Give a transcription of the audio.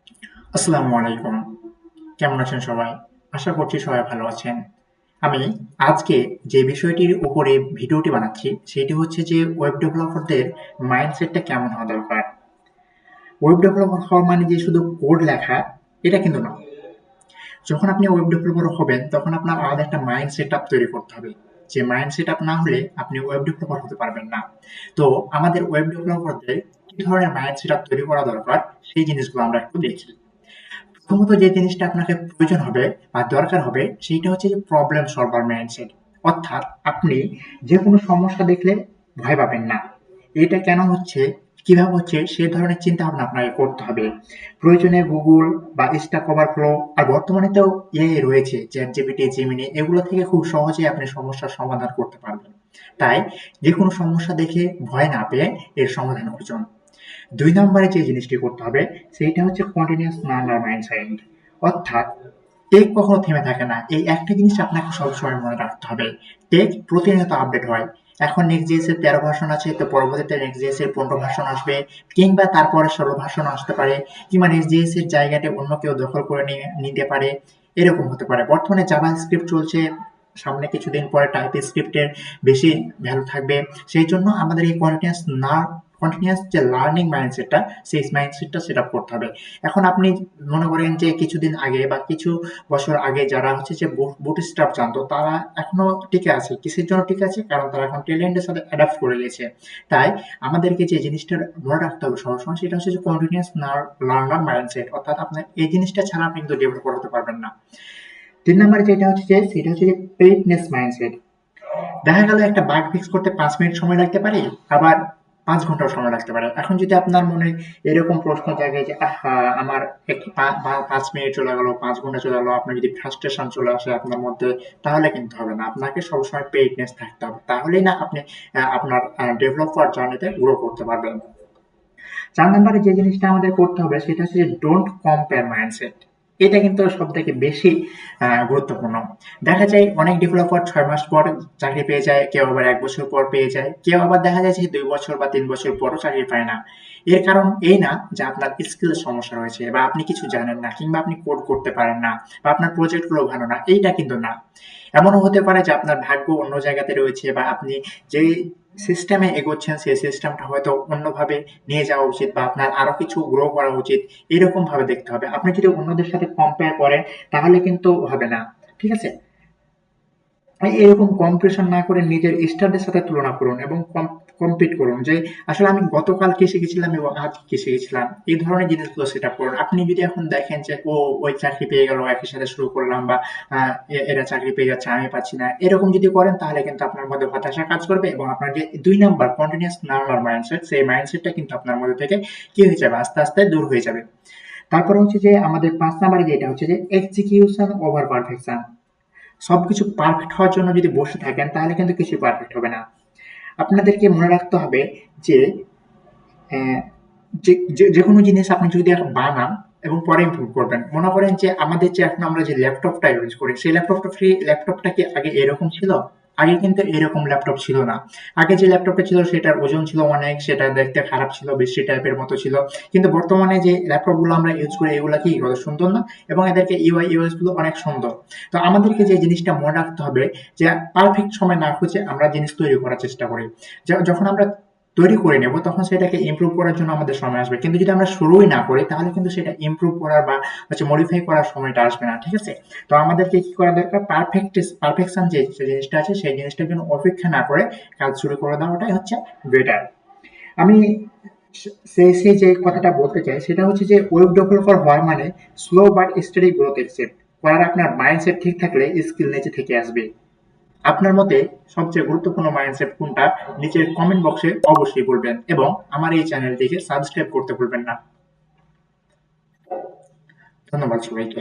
আসসালামু আলাইকুম। কেমন আছেন সবাই? আশা করছি সবাই ভালো আছেন। আমি আজকে যে বিষয়টির উপরে ভিডিওটি বানাচ্ছি সেটি হচ্ছে যে ওয়েব ডেভেলপারদের মাইন্ডসেটটা কেমন হওয়া দরকার। ওয়েব ডেভেলপার হওয়া মানে যে শুধু কোড লেখা এটা কিন্তু নয়। যখন আপনি ওয়েব ডেভেলপার হবেন তখন আপনার আলাদা একটা মাইন্ড সেটআপ তৈরি করতে হবে। যে মাইন্ড সেটআপ না হলে আপনি ওয়েব ডেভেলপার হতে পারবেন না। তো আমাদের ওয়েব ডেভেলপারদের কি ধরনের মাইন্ড সেটআপ তৈরি করা দরকার সেই জিনিসগুলো আমরা একটু দেখি। প্রথমত যে জিনিসটা আপনাকে প্রয়োজন হবে বা দরকার হবে সেইটা হচ্ছে যে প্রবলেম সলভার মাইন্ডসেট। অর্থাৎ আপনি যে কোনো সমস্যা দেখলে ভয় পাবেন না। এটা কেন হচ্ছে, কিভাবে হচ্ছে সে ধরনের চিন্তা ভাবনা আপনাকে করতে হবে। প্রয়োজনে গুগল বা স্ট্যাক ওভারফ্লো আর বর্তমানে তো এআই রয়েছে, চ্যাট জিপিটি, জেমিনি, এগুলো থেকে খুব সহজেই আপনি সমস্যার সমাধান করতে পারবেন। তাই যে কোনো সমস্যা দেখে ভয় না পেয়ে এর সমাধান খুঁজুন। ২ নম্বরে যে জিনিসটি করতে হবে সেইটা হচ্ছে কন্টিনিউয়াস লার্নার মাইন্ডসেট। অর্থাৎ টেক কখনো থেমে থাকে না। এই একটা জিনিস আপনাকে সবসময় মনে রাখতে হবে। টেক প্রতিনিয়ত আপডেট হয়। এখন নেক্সট.js এর ১৩ ভার্সন আছে, তো পরবর্তীতে নেক্সট.js এর ১৫ ভার্সন আসবে, কিংবা তারপরে ১৬ ভার্সন আসতে পারে, কিংবা নেক্সট.js এর জায়গাটা অন্য কেউ দখল করে নিতে পারে। এরকম হতে পারে। বর্তমানে জাভাস্ক্রিপ্ট চলছে, সামনে কিছুদিন পরে টাইপস্ক্রিপ্ট এর বেশি ভ্যালু থাকবে। সেই জন্য আমাদের এই কন্টিনিউয়াস যে লার্নিং মাইন্ডসেটটা, সেই মাইন্ডসেটটা সেট আপ করতে হবে। এখন আপনি মনে করেন যে কিছুদিন আগে বা কিছু বছর আগে যারা হচ্ছে যে বুটস্ট্র্যাপ জানতো তারা এখনো টিকে আছে। কিসের জন্য টিকে আছে? কারণ তারা এখন টেলেন্টের সাথে অ্যাডাপ্ট করে গেছে। তাই আমাদেরকে যে জিনিসটা মনে রাখতে হবে সবসময় সেটা হচ্ছে যে কন্টিনিউয়াস লার্নার মাইন্ডসেট। অর্থাৎ আপনার এই জিনিসটা ছাড়া আপনি কিন্তু ডেভেলপ করতে পারবেন না। ৩ নম্বরে যেটা হচ্ছে যে সেটা হচ্ছে যে পেইডনেস মাইন্ডসেট। দেখা গেল একটা বাগ ফিক্স করতে ৫ মিনিট সময় লাগতে পারে, আবার ৫ ঘন্টাও সময় লাগতে পারে। এখন যদি আপনার মনে এরকম প্রশ্ন জাগে যে আহা! আমার ৫ মিনিট চলে গেল, ৫ ঘন্টা চলে গেল, আপনার যদি ফ্রাস্ট্রেশন চলে আসে আপনার মধ্যে, তাহলে কিন্তু হবে না। আপনাকে সবসময় পেইডনেস থাকতে হবে। তাহলেই না আপনি আপনার ডেভেলপার জার্নিতে গ্রো করতে পারবেন। ৪ নাম্বারে যে জিনিসটা আমাদের করতে হবে সেটা হচ্ছে যে ডোন্ট কম্পেয়ার মাইন্ডসেট। এটা কিন্তু সবথেকে বেশি গুরুত্বপূর্ণ। দেখা যায় অনেক ডেভেলপার ৬ মাস পর চাকরি পেয়ে যায়, কেউ আবার ১ বছর পর পেয়ে যায়, কেউ আবার দেখা যাচ্ছে ২ বছর বা ৩ বছর পরও চাকরি পায় না। এর কারণ এই না যে আপনার স্কিলের সমস্যা রয়েছে বা আপনি কিছু জানেন না, কিংবা আপনি কোড করতে পারেন না, বা আপনার প্রজেক্ট গুলো ভালো না, এইটা কিন্তু না। এমনও হতে পারে যে আপনার ভাগ্য অন্য জায়গাতে রয়েছে, বা আপনি যে সিস্টেমে এগোচ্ছেন সেই সিস্টেমটা হয়তো অন্যভাবে নিয়ে যাওয়া উচিত, বা আপনার আরো কিছু গ্রো করা উচিত। এরকম ভাবে দেখতে হবে। আপনি যদি অন্যদের সাথে কম্পেয়ার করেন তাহলে কিন্তু হবে না। ঠিক আছে? এরকম কম্পিটিশন না করে নিজের স্টারদের সাথে তুলনা করুন এবং কম্পিট করুন যে আসলে আমি গতকাল কি শিখেছিলাম এবং আজ কি শিখেছিলাম, এই ধরনের জিনিসগুলো সেট আপ করুন। আপনি যদি এখন দেখেন যে ওই চাকরি পেয়ে গেল, একই সাথে শুরু করলাম, বা এরা চাকরি পেয়ে যাচ্ছে আমি পাচ্ছি না, এরকম যদি করেন তাহলে কিন্তু আপনার মধ্যে হতাশা কাজ করবে, এবং আপনার যে ২ নাম্বার কন্টিনিউয়াস লার্নার মাইন্ডসেট, সেই মাইন্ডসেটটা কিন্তু আপনার মধ্যে থেকে কি হয়ে যাবে, আস্তে আস্তে দূর হয়ে যাবে। তারপরে হচ্ছে যে আমাদের ৫ নাম্বারে যেটা হচ্ছে যে এক্সিকিউশন ওভার পারফেকশন। সবকিছু পারফেক্ট হওয়ার জন্য যদি বসে থাকেন তাহলে কিন্তু কিছুই পারফেক্ট হবে না। আপনাদেরকে মনে রাখতে হবে যে আহ, যে কোনো জিনিস আপনি যদি এখন বানান এবং পরে ইমপ্রুভ করবেন। মনে করেন যে আমাদের যে এখন আমরা যে ল্যাপটপটা ইউজ করি, সেই ল্যাপটপটা কি আগে এরকম ছিল? আগে কিন্তু এরকম ল্যাপটপ ছিল না। আগে যে ল্যাপটপটা ছিল সেটার ওজন ছিল অনেক, সেটা দেখতে খারাপ ছিল, বিশ্রী টাইপের মতো ছিল। কিন্তু বর্তমানে যে ল্যাপটপ গুলো আমরা ইউজ করি এগুলা কি কত সুন্দর না? এবং এদেরকে ইউআই ইউএস গুলো অনেক সুন্দর। তো আমাদেরকে যে জিনিসটা মনে রাখতে হবে যে পারফেক্ট সময় না খুঁজে আমরা জিনিস তৈরি করার চেষ্টা করি। যখন আমরা তৈরি করে নেব তখন সেটাকে ইমপ্রুভ করার জন্য আমাদের সময় আসবে। কিন্তু যদি আমরা শুরুই না করি তাহলে কিন্তু সেটা ইমপ্রুভ করার বা হচ্ছে মডিফাই করার সময়টা আসবে না। ঠিক আছে? তো আমাদেরকে কি করা দরকার, পারফেকশন যে জিনিসটা আছে সেই জিনিসটার জন্য অপেক্ষা না করে কাজ শুরু করে দেওয়াটাই হচ্ছে বেটার। আমি শেষে যে কথাটা বলতে চাই সেটা হচ্ছে যে ওয়েব ডেভেলপার হওয়ার মানে slow but study growth accept করার। আপনার মাইন্ডসেট ঠিক থাকলে স্কিল নিচে থেকে আসবে। আপনার মতে সবচেয়ে গুরুত্বপূর্ণ মাইন্ডসেট কোনটা, নিচের কমেন্ট বক্সে অবশ্যই বলবেন, এবং আমার এই চ্যানেলটিকে সাবস্ক্রাইব করতে ভুলবেন না। ধন্যবাদ সবাইকে।